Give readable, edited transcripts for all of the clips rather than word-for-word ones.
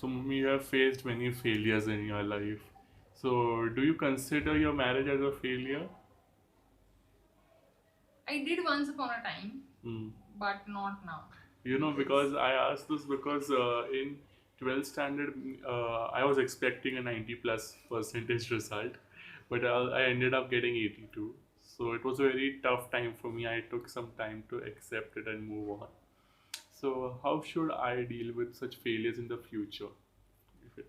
So you have faced many failures in your life. So do you consider your marriage as a failure? I did once upon a time, Hmm. but not now. Because Because I asked this because in 12th standard, I was expecting a 90 plus percentage result, but I ended up getting 82. So it was a very tough time for me. I took some time to accept it and move on. So how should I deal with such failures in the future? If it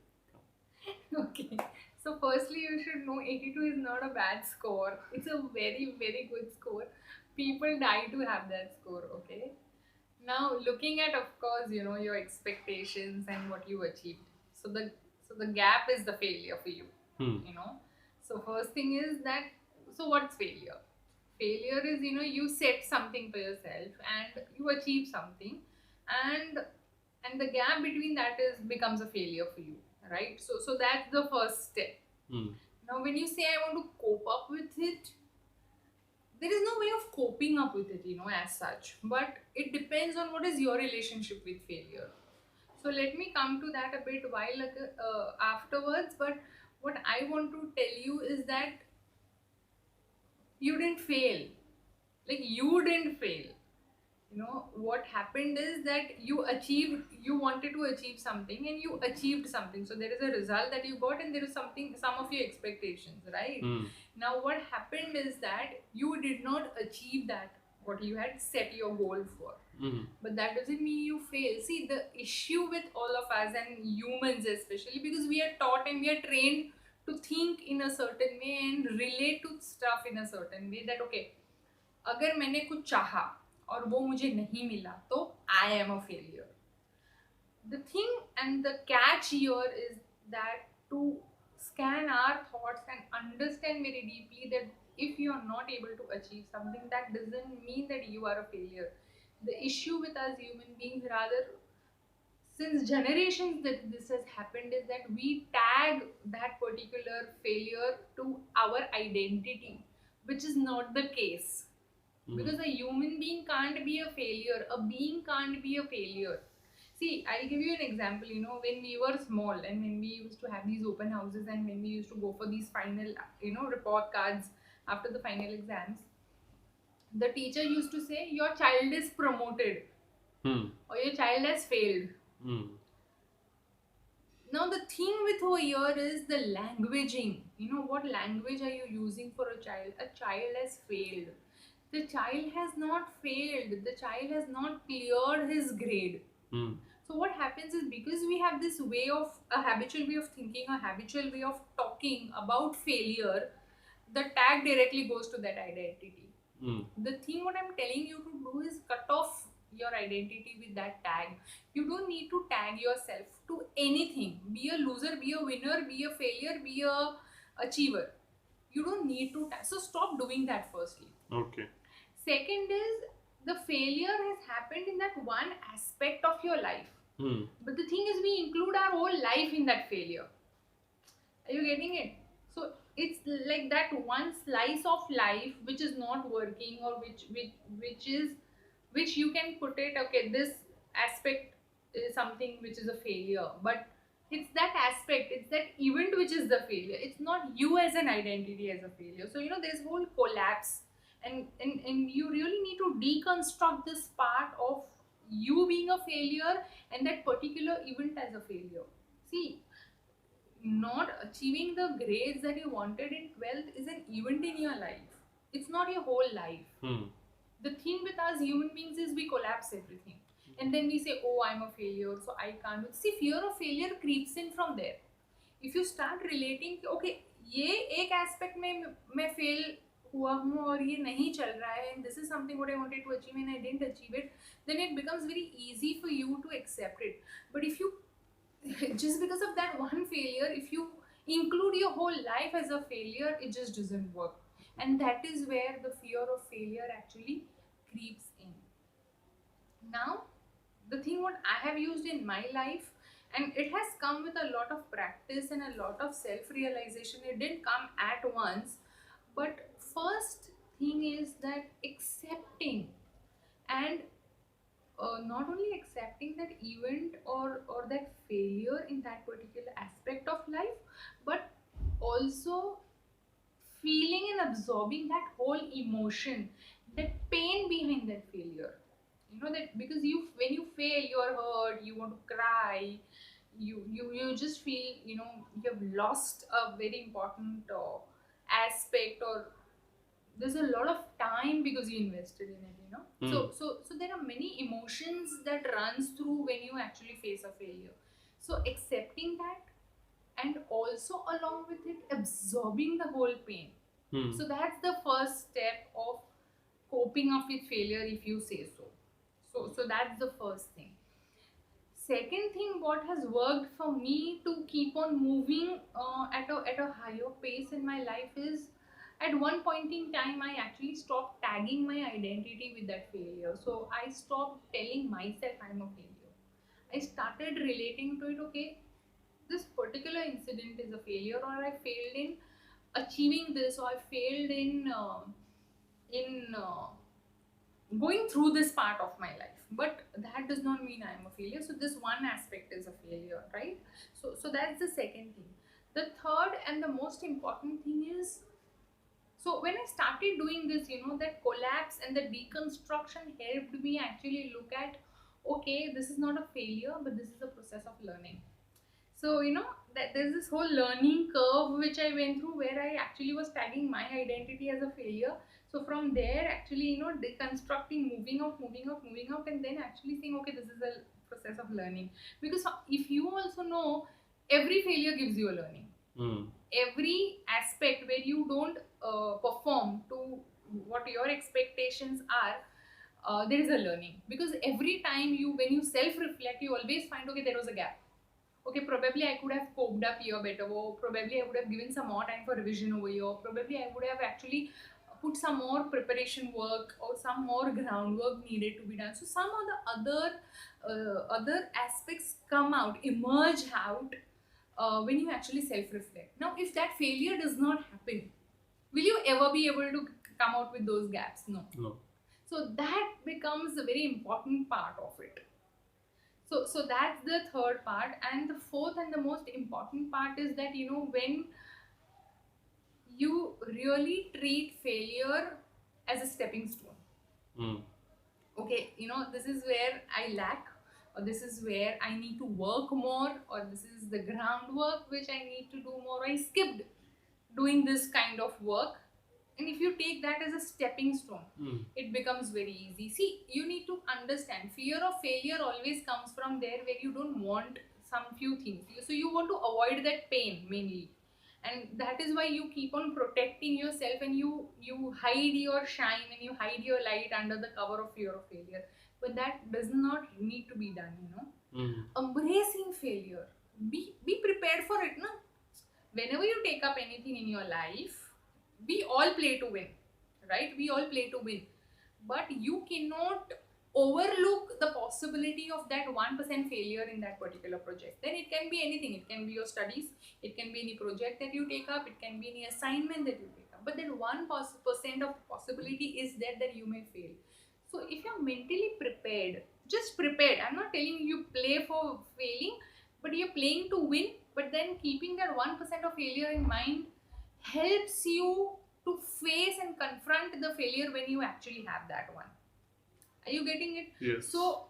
okay. So firstly, you should know 82 is not a bad score. It's a very very good score. People die to have that score. Okay. Now looking at, of course, your expectations and what you achieved. So the gap is the failure for you. Hmm. You know. So first thing is that. So what's failure? Failure is, you set something for yourself and you achieve something, and the gap between that is becomes a failure for you, right? So that's the first step. Hmm. Now when you say I want to cope up with it, there is no way of coping up with it, as such, but it depends on what is your relationship with failure. So let me come to that a bit afterwards, but what I want to tell you is that you didn't fail. Like, you didn't fail. What happened is that you wanted to achieve something and you achieved something, so there is a result that you got, and there is some of your expectations, right? Hmm. Now what happened is that you did not achieve that what you had set your goal for, Hmm. but that doesn't mean you fail. See, the issue with all of us and humans especially, because we are taught and we are trained to think in a certain way and relate to stuff in a certain way, that okay, अगर मैंने कुछ चाहा और वो मुझे नहीं मिला तो I am a failure. The thing and the catch here is that to scan our thoughts and understand very deeply that if you are not able to achieve something, that doesn't mean that you are a failure. The issue with us human beings, rather, since generations that this has happened, is that we tag that particular failure to our identity, which is not the case, Hmm. because a human being can't be a failure, a being can't be a failure. See, I'll give you an example. When we were small and when we used to have these open houses and when we used to go for these final, report cards after the final exams, the teacher used to say your child is promoted Hmm. or your child has failed. Hmm. Now the thing with over here is the languaging. What language are you using for a child? A child has failed. The child has not failed. The child has not cleared his grade. Hmm. So what happens is, because we have this way of a habitual way of thinking, a habitual way of talking about failure, the tag directly goes to that identity. Hmm. The thing what I'm telling you to do is cut off your identity with that tag. You don't need to tag yourself to anything. Be a loser, be a winner, be a failure, be a achiever. You don't need to tag. So stop doing that firstly. Okay. Second is, the failure has happened in that one aspect of your life. Hmm. But the thing is, we include our whole life in that failure. Are you getting it? So it's like that one slice of life which is not working, or which you can put it, okay, this aspect is something which is a failure, but it's that aspect, it's that event which is the failure. It's not you as an identity as a failure. So there's whole collapse, and you really need to deconstruct this part of you being a failure and that particular event as a failure. See, not achieving the grades that you wanted in 12th is an event in your life. It's not your whole life. Hmm. The thing with us human beings is we collapse everything. And then we say, oh, I'm a failure, so I can't. See, fear of failure creeps in from there. If you start relating कि, okay, ये एक aspect में मैं fail हुआ हूँ और ये नहीं चल रहा है, and this is something what I wanted to achieve and I didn't achieve it, then it becomes very easy for you to accept it. But if you just because of that one failure, if you include your whole life as a failure, it just doesn't work. And that is where the fear of failure actually creeps in. Now, the thing what I have used in my life, and it has come with a lot of practice and a lot of self realization, it didn't come at once. But first thing is that accepting and not only accepting that event or that failure in that particular aspect of life, but also feeling and absorbing that whole emotion, that pain behind that failure. You know that because you, when you fail, you're hurt, you want to cry, you just feel, you know, you have lost a very important aspect, or there's a lot of time because you invested in it, you know. Hmm. So there are many emotions that runs through when you actually face a failure. So accepting that, and also along with it absorbing the whole pain. Hmm. So that's the first step of coping up with failure, if you say so. So that's the first thing. Second thing, what has worked for me to keep on moving at a higher pace in my life is, at one point in time I actually stopped tagging my identity with that failure. So I stopped telling myself I'm a failure. I started relating to it. Okay, this particular incident is a failure, or I failed in achieving this, or I failed in going through this part of my life, but that does not mean I am a failure. So this one aspect is a failure, right? So that's the second thing. The third and the most important thing is, so when I started doing this, you know, that collapse and the deconstruction helped me actually look at, okay, this is not a failure, but this is a process of learning. So, you know, that there's this whole learning curve which I went through, where I actually was tagging my identity as a failure. So from there, actually, you know, deconstructing, moving out, and then actually saying, okay, this is a process of learning. Because if you also know, every failure gives you a learning. Hmm. Every aspect where you don't perform to what your expectations are, there is a learning. Because every time you, when you self reflect, you always find, okay, there was a gap. Okay, probably I could have coped up here better, or probably I would have given some more time for revision over here, probably I would have actually put some more preparation work or some more groundwork needed to be done. So some of the other aspects come out, emerge out, when you actually self-reflect. Now, if that failure does not happen, will you ever be able to come out with those gaps? No. No. So that becomes a very important part of it. So that's the third part. And the fourth and the most important part is that, you know, when you really treat failure as a stepping stone. Hmm. Okay, you know, this is where I lack, or this is where I need to work more, or this is the groundwork which I need to do more. I skipped doing this kind of work. And if you take that as a stepping stone, Hmm. it becomes very easy. See, you need to understand, fear of failure always comes from there, where you don't want some few things. So you want to avoid that pain mainly, and that is why you keep on protecting yourself, and you hide your shine and you hide your light under the cover of fear of failure. But that does not need to be done, you know. Hmm. Embracing failure, be prepared for it, no? Whenever you take up anything in your life, we all play to win, right? We all play to win. But you cannot overlook the possibility of that 1% failure in that particular project. Then it can be anything. It can be your studies, it can be any project that you take up, it can be any assignment that you take up. But that 1% of possibility is there that you may fail. So if you're mentally prepared, just prepared, I'm not telling you play for failing, but you're playing to win. But then keeping that 1% of failure in mind helps you to face and confront the failure when you actually have that one. Are you getting it? Yes. So,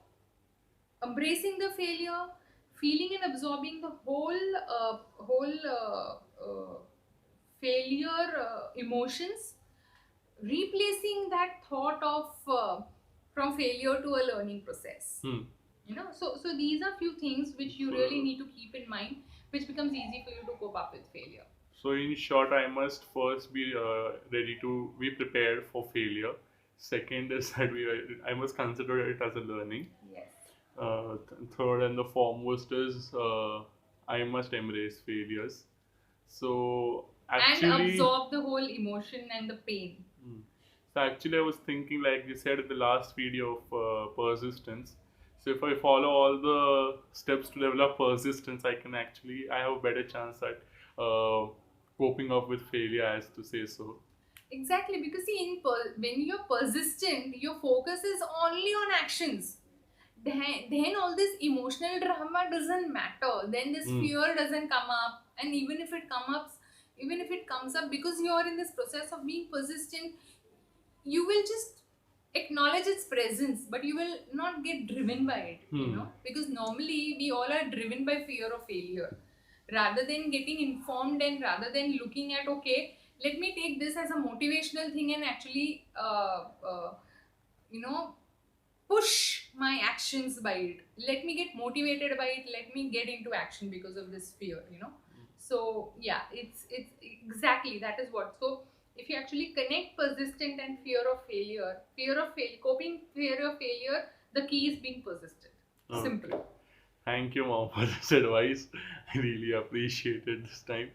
embracing the failure, feeling and absorbing the whole failure emotions, replacing that thought of from failure to a learning process. Hmm. You know, so these are few things which you really need to keep in mind, which becomes easy for you to cope up with failure. So in short, I must first be ready to be prepared for failure. Second is that I must consider it as a learning. Yes. Third and the foremost is I must embrace failures. So And actually, absorb the whole emotion and the pain. Hmm. So actually, I was thinking, like you said in the last video of persistence. So if I follow all the steps to develop persistence, I have a better chance at coping up with failure, as to say so. Exactly, because see, when you're persistent, your focus is only on actions. then all this emotional drama doesn't matter. Then this Hmm. fear doesn't come up, and even if it comes up because you are in this process of being persistent, you will just acknowledge its presence, but you will not get driven by it. Hmm. Because normally we all are driven by fear of failure, rather than getting informed and rather than looking at, okay, let me take this as a motivational thing and actually you know push my actions by it. Let me get motivated by it. Let me get into action because of this fear. So yeah, it's exactly that is what. So if you actually connect persistent and coping fear of failure, the key is being persistent. Okay. Simple. Thank you, mom, for this advice. I really appreciate it this time.